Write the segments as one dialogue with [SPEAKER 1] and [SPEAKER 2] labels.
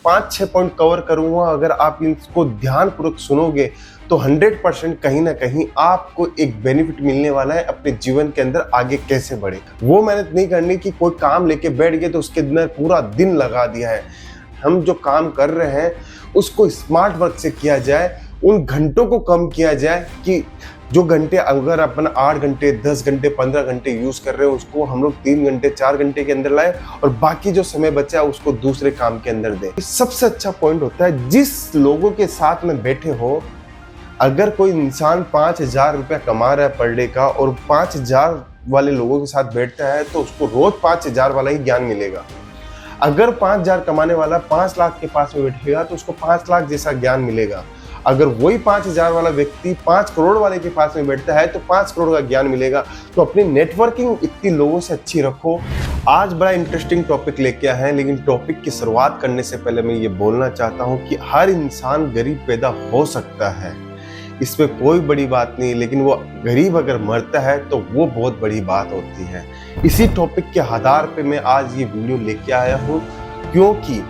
[SPEAKER 1] 5-6 point cover करूंगा। अगर आप इनको ध्यानपूर्वक सुनोगे तो 100% कहीं ना कहीं आपको एक बेनिफिट मिलने वाला है अपने जीवन के अंदर आगे कैसे बढ़े। वो मेहनत नहीं करनी कि कोई काम लेके बैठ गए तो उसके अंदर पूरा दिन लगा दिया है। हम जो काम कर रहे हैं उसको स्मार्ट वर्क से किया जाए, उन घंटों को कम किया जाए कि जो घंटे अगर अपन 8 घंटे 10 घंटे 15 घंटे यूज कर रहे हो उसको हम लोग 3 घंटे 4 घंटे के अंदर लाए और बाकी जो समय बचा है उसको दूसरे काम के अंदर दें। सबसे अच्छा पॉइंट होता है जिस लोगों के साथ में बैठे हो, अगर कोई इंसान 5,000 रुपया कमा रहा है पर डे का और 5,000 वाले लोगों के साथ बैठता है तो उसको रोज 5,000 वाला ही ज्ञान मिलेगा। अगर 5,000 कमाने वाला 5 लाख के पास में बैठेगा तो उसको 5 लाख जैसा ज्ञान मिलेगा। अगर वही 5,000 वाला व्यक्ति 5 करोड़ वाले के पास में बैठता है तो 5 करोड़ का ज्ञान मिलेगा। तो अपनी नेटवर्किंग इतनी लोगों से अच्छी रखो। आज बड़ा इंटरेस्टिंग टॉपिक लेके आए हैं, लेकिन टॉपिक की शुरुआत करने से पहले मैं ये बोलना चाहता हूँ कि हर इंसान गरीब पैदा हो सकता है, इसमें कोई बड़ी बात नहीं, लेकिन वो गरीब अगर मरता है तो वो बहुत बड़ी बात होती है। इसी टॉपिक के आधार पे मैं आज ये वीडियो लेके आया हूँ, क्योंकि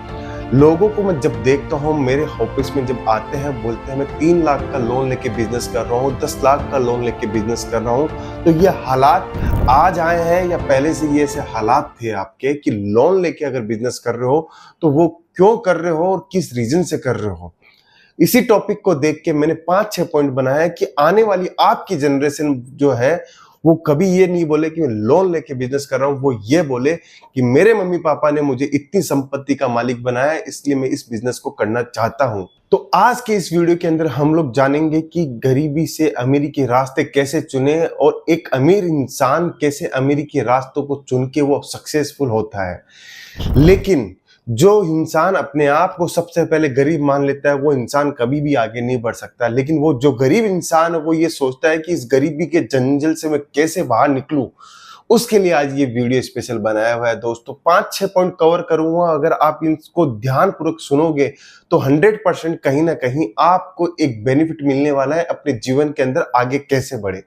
[SPEAKER 1] लोगों को मैं जब देखता हूँ मेरे ऑफिस में जब आते हैं बोलते हैं मैं 3 लाख का लोन लेके बिजनेस कर रहा हूँ, 10 लाख का लोन लेके बिजनेस कर रहा हूँ। तो ये हालात आज आए हैं या पहले से ये ऐसे हालात थे आपके कि लोन लेके अगर बिजनेस कर रहे हो तो वो क्यों कर रहे हो और किस रीजन से कर रहे हो। इसी टॉपिक को देख के मैंने 5-6 पॉइंट बनाया है कि आने वाली आपकी जनरेशन जो है वो कभी ये नहीं बोले कि मैं लोन लेके बिजनेस कर रहा हूं, वो ये बोले कि मेरे मम्मी पापा ने मुझे इतनी संपत्ति का मालिक बनाया है इसलिए मैं इस बिजनेस को करना चाहता हूं। तो आज के इस वीडियो के अंदर हम लोग जानेंगे कि गरीबी से अमीरी के रास्ते कैसे चुने और एक अमीर इंसान कैसे अमीरी के रास्तों को चुन के वो सक्सेसफुल होता है। लेकिन जो इंसान अपने आप को सबसे पहले गरीब मान लेता है वो इंसान कभी भी आगे नहीं बढ़ सकता। लेकिन वो जो गरीब इंसान है वो ये सोचता है कि इस गरीबी के जंजील से मैं कैसे बाहर निकलूं। उसके लिए आज ये वीडियो स्पेशल बनाया हुआ है दोस्तों। 5-6 पॉइंट कवर करूंगा। अगर आप इनको ध्यानपूर्वक सुनोगे तो 100% कहीं ना कहीं आपको एक बेनिफिट मिलने वाला है अपने जीवन के अंदर आगे कैसे बढ़े।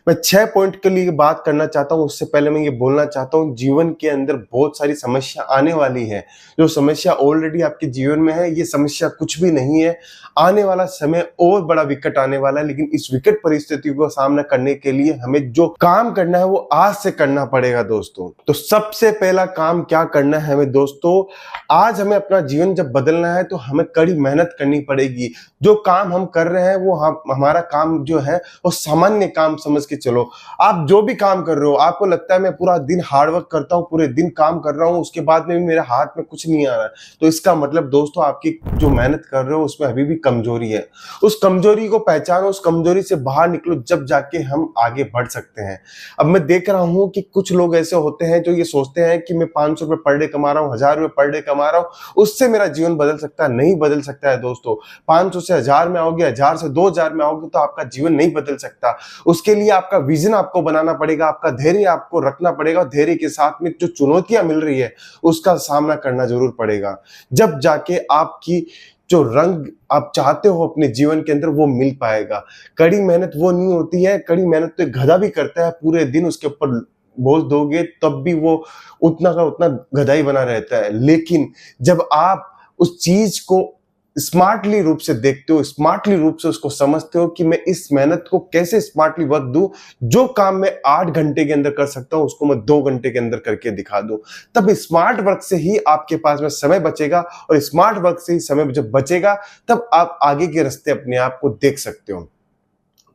[SPEAKER 1] मैं 6 पॉइंट के लिए बात करना चाहता हूं। उससे पहले मैं ये बोलना चाहता हूं जीवन के अंदर बहुत सारी समस्या आने वाली है। जो समस्या ऑलरेडी आपके जीवन में है ये समस्या कुछ भी नहीं है। आने वाला समय और बड़ा विकट आने वाला है, लेकिन इस विकट परिस्थिति को सामना करने के लिए हमें जो काम करना है वो आज से करना पड़ेगा दोस्तों। तो सबसे पहला काम क्या करना है हमें दोस्तों, आज हमें अपना जीवन जब बदलना है तो हमें कड़ी मेहनत करनी पड़ेगी। जो काम हम कर रहे हैं वो हमारा काम जो है वो सामान्य काम समझ के चलो। आप जो भी काम कर रहे हो, आपको लगता है मैं पूरा दिन हार्डवर्क करता हूँ, पूरे दिन काम कर रहा हूँ, उसके बाद में भी मेरे हाथ में कुछ नहीं आ रहा है, तो इसका मतलब दोस्तों आपकी जो मेहनत कर रहे हो उसमें अभी भी कमजोरी है। उस कमजोरी को पहचानो, उस कमजोरी से बाहर निकलो, जब जाके हम आगे बढ़ सकते हैं। अब मैं देख रहा हूं कि कुछ लोग ऐसे होते हैं जो ये सोचते हैं कि मैं 500 रुपए पर डे कमा रहा हूं, 1,000 रुपए पर डे कमा रहा हूं, उससे मेरा जीवन बदल सकता है। नहीं बदल सकता है दोस्तों। 500 से 1,000 में आओगे, 1,000 से 2,000 में आओगे तो आपका जीवन नहीं बदल सकता। उसके लिए आपका विजन आपको बनाना पड़ेगा, आपका धैर्य आपको रखना पड़ेगा। धैर्य के साथ में जो चुनौतियां मिल रही है उसका सामना करना जरूर पड़ेगा, जब जाके आपकी जो रंग आप चाहते हो अपने जीवन के अंदर वो मिल पाएगा। कड़ी मेहनत वो नहीं होती है, कड़ी मेहनत तो एक गधा भी करता है, पूरे दिन उसके ऊपर बोझ दोगे तब भी वो उतना का उतना गधा ही बना रहता है। लेकिन जब आप उस चीज को स्मार्टली रूप से देखते हो, स्मार्टली रूप से उसको समझते हो कि मैं इस मेहनत को कैसे स्मार्टली वक्त दूं, जो काम मैं 8 घंटे के अंदर कर सकता हूं उसको मैं 2 घंटे के अंदर करके दिखा दूं, तब स्मार्ट वर्क से ही आपके पास में समय बचेगा। और स्मार्ट वर्क से ही समय जब बचेगा तब आप आगे के रास्ते अपने आप को देख सकते हो।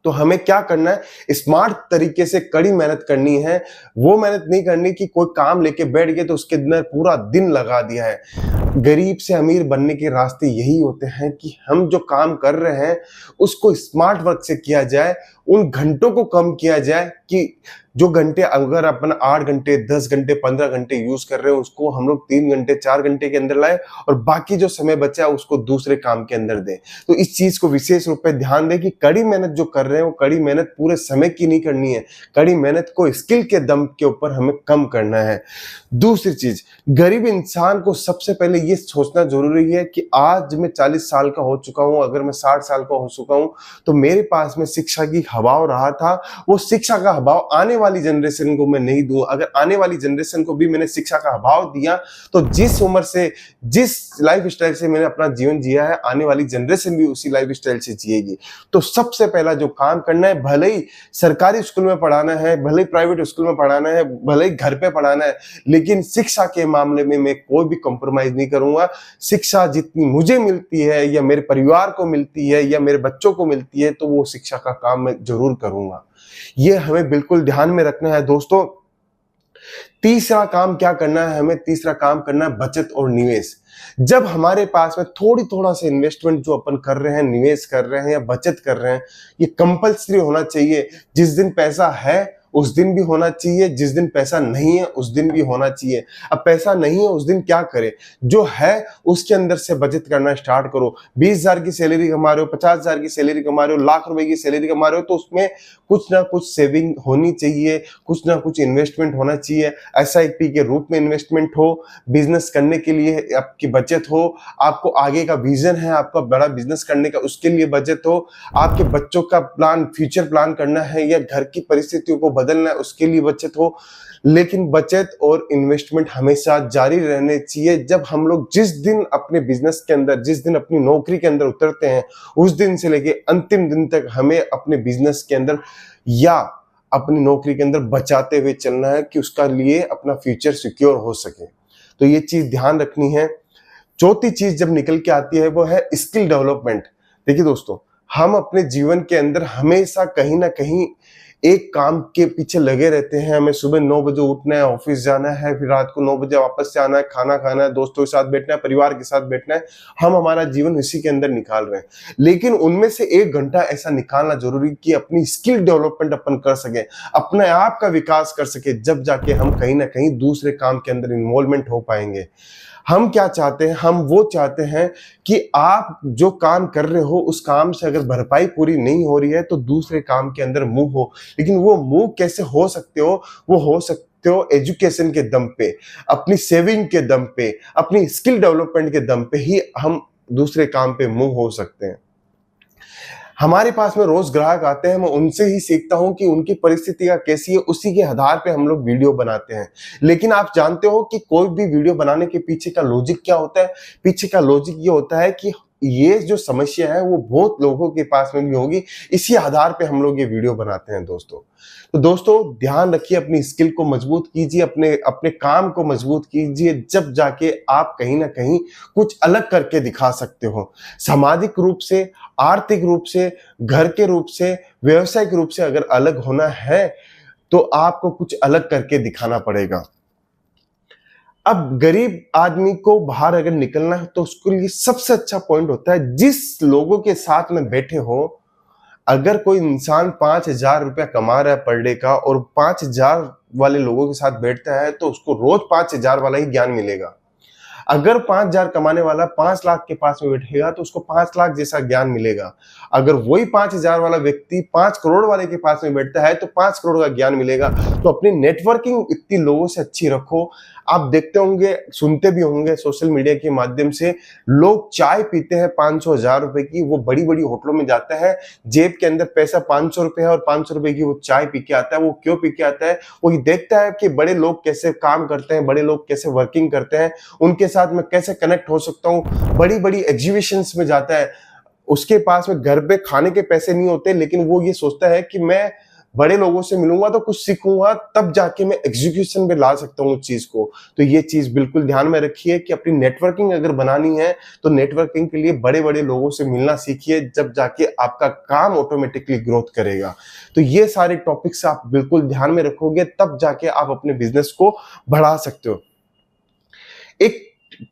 [SPEAKER 1] तो हमें क्या करना है, स्मार्ट तरीके से कड़ी मेहनत करनी है। वो मेहनत नहीं करनी कि कोई काम लेके बैठ गए तो उसके अंदर पूरा दिन लगा दिया है। गरीब से अमीर बनने के रास्ते यही होते हैं कि हम जो काम कर रहे हैं उसको स्मार्ट वर्क से किया जाए, उन घंटों को कम किया जाए कि जो घंटे अगर अपन 8 घंटे 10 घंटे 15 घंटे यूज कर रहे हैं उसको हम लोग 3 घंटे 4 घंटे के अंदर लाए और बाकी जो समय बचा है उसको दूसरे काम के अंदर दें। तो इस चीज को विशेष रूप से ध्यान दें कि कड़ी मेहनत जो कर रहे हैं वो कड़ी मेहनत पूरे समय की नहीं करनी है, कड़ी मेहनत को स्किल के दम के ऊपर हमें कम करना है। दूसरी चीज, गरीब इंसान को सबसे पहले ये सोचना जरूरी है कि आज मैं 40 साल का हो चुका हूं, अगर मैं 60 साल का हो चुका हूं तो मेरे पास में शिक्षा की हवाव रहा था, वो शिक्षा का हवाव आने वाली जनरेशन को मैं नहीं दूं। अगर आने वाली जनरेशन को भी मैंने शिक्षा का हवाव दिया तो जिस उम्र से, जिस लाइफस्टाइल से मैंने अपना जीवन जिया है, आने वाली जनरेशन भी उसी लाइफस्टाइल से जिएगी। तो सबसे पहला जो काम करना है, भले ही सरकारी स्कूल में पढ़ाना है, भले ही प्राइवेट स्कूल में पढ़ाना है, भले ही घर पे पढ़ाना है, लेकिन शिक्षा के मामले में मैं कोई भी कॉम्प्रोमाइज नहीं करूंगा। शिक्षा जितनी मुझे मिलती है या मेरे परिवार को मिलती है या मेरे बच्चों को मिलती है, तो वो शिक्षा का काम मैं जरूर करूंगा। ये हमें बिल्कुल ध्यान में रखना है दोस्तों। तीसरा काम क्या करना है हमें? तीसरा काम करना है बचत और निवेश। जब हमारे पास में थोड़ा सा इन्वेस्टमेंट जो अपन कर रहे हैं, निवेश कर रहे हैं या बचत कर रहे हैं, ये कंपल्सरी होना चाहिए। जिस दिन पैसा है उस दिन भी होना चाहिए, जिस दिन पैसा नहीं है उस दिन भी होना चाहिए। अब पैसा नहीं है उस दिन क्या करें? जो है उसके अंदर से बचत करना स्टार्ट करो। 20,000 की सैलरी कमा रहे हो, 50,000 की सैलरी कमा रहे हो, लाख रुपए की सैलरी कमा रहे हो, तो उसमें कुछ ना कुछ सेविंग होनी चाहिए, कुछ ना कुछ इन्वेस्टमेंट होना चाहिए। SIP के रूप में इन्वेस्टमेंट हो, बिजनेस करने के लिए आपकी बचत हो, आपको आगे का विजन है आपका बड़ा बिजनेस करने का, उसके लिए बचत हो, आपके बच्चों का प्लान, फ्यूचर प्लान करना है या घर की परिस्थितियों को बदलना है, उसके लिए बचत हो। लेकिन बचत और इन्वेस्टमेंट हमेशा जारी रहने चाहिए। जब हम लोग जिस दिन अपने बिजनेस के अंदर, जिस दिन अपनी नौकरी के अंदर उतरते हैं, उस दिन से लेके अंतिम दिन तक हमें अपने बिजनेस के अंदर या अपनी नौकरी के अंदर बचाते हुए चलना है कि उसका लिए अपना फ्यूचर सिक्योर हो सके। तो ये चीज ध्यान रखनी है। चौथी चीज जब निकल के आती है वो है स्किल डेवलपमेंट। देखिए दोस्तों, हम अपने जीवन के अंदर हमेशा कहीं ना कहीं एक काम के पीछे लगे रहते हैं। हमें सुबह 9 बजे उठना है, ऑफिस जाना है, फिर रात को 9 बजे वापस से आना है, खाना खाना है, दोस्तों के साथ बैठना है, परिवार के साथ बैठना है। हम हमारा जीवन इसी के अंदर निकाल रहे हैं, लेकिन उनमें से 1 घंटा ऐसा निकालना जरूरी कि अपनी स्किल डेवलपमेंट अपन कर सके, अपने आप का विकास कर सके। जब जाके हम कहीं ना कहीं दूसरे काम के अंदर इन्वॉल्वमेंट हो पाएंगे। हम क्या चाहते हैं? हम वो चाहते हैं कि आप जो काम कर रहे हो उस काम से अगर भरपाई पूरी नहीं हो रही है तो दूसरे काम के अंदर मूव हो। लेकिन वो मूव कैसे हो सकते हो? वो हो सकते हो एजुकेशन के दम पे, अपनी सेविंग के दम पे, अपनी स्किल डेवलपमेंट के दम पे ही हम दूसरे काम पे मूव हो सकते हैं। हमारे पास में रोज ग्राहक आते हैं, मैं उनसे ही सीखता हूं कि उनकी परिस्थिति का कैसी है, उसी के आधार पे हम लोग वीडियो बनाते हैं। लेकिन आप जानते हो कि कोई भी वीडियो बनाने के पीछे का लॉजिक क्या होता है? पीछे का लॉजिक ये होता है कि ये जो समस्या है वो बहुत लोगों के पास में भी होगी, इसी आधार पे हम लोग ये वीडियो बनाते हैं दोस्तों। तो दोस्तों ध्यान रखिए, अपनी स्किल को मजबूत कीजिए, अपने अपने काम को मजबूत कीजिए, जब जाके आप कहीं ना कहीं कुछ अलग करके दिखा सकते हो। सामाजिक रूप से, आर्थिक रूप से, घर के रूप से, व्यवसायिक रूप से अगर अलग होना है तो आपको कुछ अलग करके दिखाना पड़ेगा। अब गरीब आदमी को बाहर अगर निकलना है तो उसके लिए सबसे अच्छा पॉइंट होता है, जिस लोगों के साथ में बैठे हो, अगर कोई इंसान 5,000 रुपया कमा रहा है पर डे का और 5,000 वाले लोगों के साथ बैठता है तो उसको रोज 5,000 वाला ही ज्ञान मिलेगा। अगर 5,000 कमाने वाला 5 लाख के पास में बैठेगा तो उसको 5 लाख जैसा ज्ञान मिलेगा। अगर वही 5,000 वाला व्यक्ति 5 करोड़ वाले के पास में बैठता है तो 5 करोड़ का ज्ञान मिलेगा। तो अपनी नेटवर्किंग इतनी लोगों से अच्छी रखो। आप देखते होंगे, सुनते भी होंगे सोशल मीडिया के माध्यम से, लोग चाय पीते हैं 500-1000 रुपए की, वो बड़ी बड़ी होटलों में जाता है, जेब के अंदर पैसा 500 रुपए है और 500 रुपए की वो चाय पी के आता है। वो क्यों पी के आता है? वो ये देखता है कि बड़े लोग कैसे काम करते हैं, बड़े लोग कैसे वर्किंग करते हैं, उनके साथ मैं कैसे कनेक्ट हो सकता हूँ। बड़ी बड़ी एग्जीबिशंस में जाता है, उसके पास में घर पे खाने के पैसे नहीं होते, लेकिन वो ये सोचता है कि मैं बड़े लोगों से मिलूंगा तो कुछ सीखूंगा, तब जाके मैं एग्जीक्यूशन पे ला सकता हूँ उस चीज को। तो ये चीज बिल्कुल ध्यान में रखिए कि अपनी नेटवर्किंग अगर बनानी है तो नेटवर्किंग के लिए बड़े बड़े लोगों से मिलना सीखिए, जब जाके आपका काम ऑटोमेटिकली ग्रोथ करेगा। तो ये सारे टॉपिक्स आप बिल्कुल ध्यान में रखोगे, तब जाके आप अपने बिजनेस को बढ़ा सकते हो। एक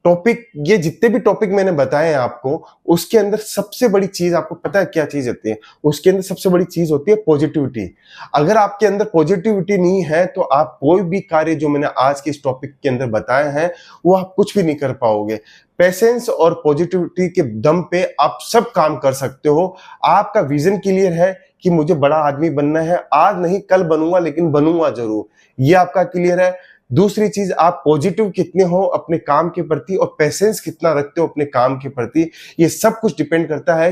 [SPEAKER 1] टॉपिक, ये जितने भी टॉपिक मैंने बताए हैं आपको, उसके अंदर सबसे बड़ी चीज आपको पता है क्या चीज होती है? उसके अंदर सबसे बड़ी चीज होती है पॉजिटिविटी। अगर आपके अंदर पॉजिटिविटी नहीं है तो आप कोई भी कार्य जो मैंने आज के इस टॉपिक के अंदर बताए हैं वो आप कुछ भी नहीं कर पाओगे। पेशेंस और पॉजिटिविटी के दम पे आप सब काम कर सकते हो। आपका विजन क्लियर है कि मुझे बड़ा आदमी बनना है, आज नहीं कल बनूंगा, लेकिन बनूंगा जरूर, ये आपका क्लियर है। दूसरी चीज, आप पॉजिटिव कितने हो अपने काम के प्रति और पेशेंस कितना रखते हो अपने काम के प्रति, ये सब कुछ डिपेंड करता है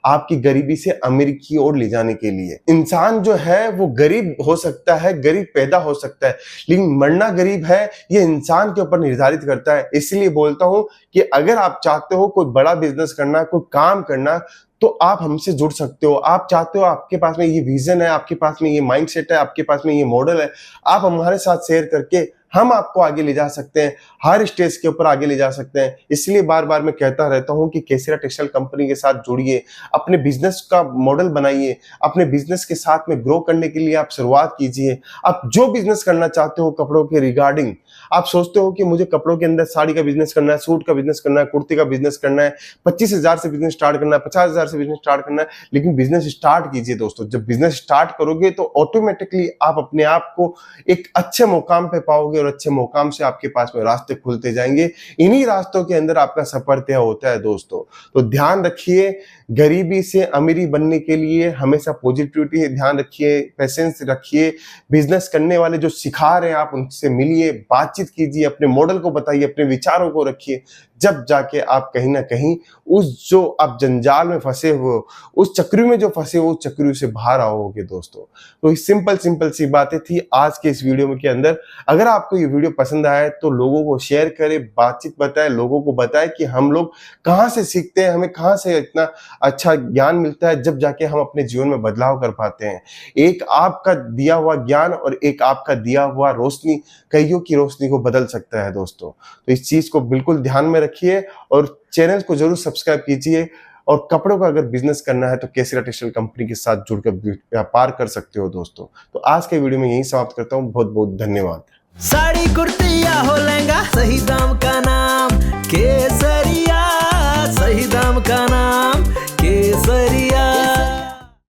[SPEAKER 1] आपकी गरीबी से अमीरी की ओर ले जाने के लिए। इंसान जो है वो गरीब हो सकता है, गरीब पैदा हो सकता है, लेकिन मरना गरीब है ये इंसान के ऊपर निर्धारित करता है। इसलिए बोलता हूं कि अगर आप चाहते हो कोई बड़ा बिजनेस करना, कोई काम करना, तो आप हमसे जुड़ सकते हो। आप चाहते हो, आपके पास में ये विजन है, आपके पास में ये माइंडसेट है, आपके पास में ये मॉडल है, आप हमारे साथ शेयर करके हम आपको आगे ले जा सकते हैं, हर स्टेज के ऊपर आगे ले जा सकते हैं। इसलिए बार बार मैं कहता रहता हूं कि केसरिया टेक्सटाइल कंपनी के साथ जुड़िए, अपने बिजनेस का मॉडल बनाइए, अपने बिजनेस के साथ में ग्रो करने के लिए आप शुरुआत कीजिए। आप जो बिजनेस करना चाहते हो कपड़ों के रिगार्डिंग, आप सोचते हो कि मुझे कपड़ों के अंदर साड़ी का बिजनेस करना है, सूट का बिजनेस करना है, कुर्ती का बिजनेस करना है, 25,000 से बिजनेस स्टार्ट करना है, 50,000 से बिजनेस स्टार्ट करना है, लेकिन बिजनेस स्टार्ट कीजिए दोस्तों। जब बिजनेस स्टार्ट करोगे तो ऑटोमेटिकली आप अपने आप को एक अच्छे मुकाम पे पाओगे और अच्छे मुकाम से आपके पास में रास्ते खुलते जाएंगे। इन्हीं रास्तों के अंदर आपका सफर तय होता है दोस्तों। तो ध्यान रखिए, गरीबी से अमीरी बनने के लिए हमेशा पॉजिटिविटी ध्यान रखिए, पेशेंस रखिए। बिजनेस करने वाले जो सिखा रहे हैं आप उनसे मिलिए, बातचीत कीजिए, अपने मॉडल को बताइए, अपने विचारों को रखिए। जब जाके आप कहीं ना कहीं उस जो आप जंजाल में फंसे हो, उस चक्री में जो फंसे हो, उस चक्री से बाहर आओगे दोस्तों। तो सिंपल सी बातें थी आज के इस वीडियो में के अंदर। अगर आपको ये वीडियो पसंद आया तो लोगों को शेयर करें, बातचीत बताएं, लोगों को बताएं कि हम लोग कहाँ से सीखते हैं, हमें कहाँ से इतना अच्छा ज्ञान मिलता है, जब जाके हम अपने जीवन में बदलाव कर पाते हैं। एक आपका दिया हुआ ज्ञान और एक आपका दिया हुआ रोशनी कईयों की रोशनी को बदल सकता है दोस्तों। तो इस चीज को बिल्कुल ध्यान में रखिए और चैनल को जरूर सब्सक्राइब कीजिए। और कपड़ों का अगर बिजनेस करना है तो केसरिया टेक्सटाइल कंपनी के साथ जुड़कर व्यापार कर सकते हो दोस्तों। तो आज के वीडियो में यही समाप्त करता हूँ। बहुत बहुत धन्यवाद।
[SPEAKER 2] साड़ी कुर्ती या हो लहंगा, सही दाम का नाम केसरिया, सही दाम का नाम केसरिया।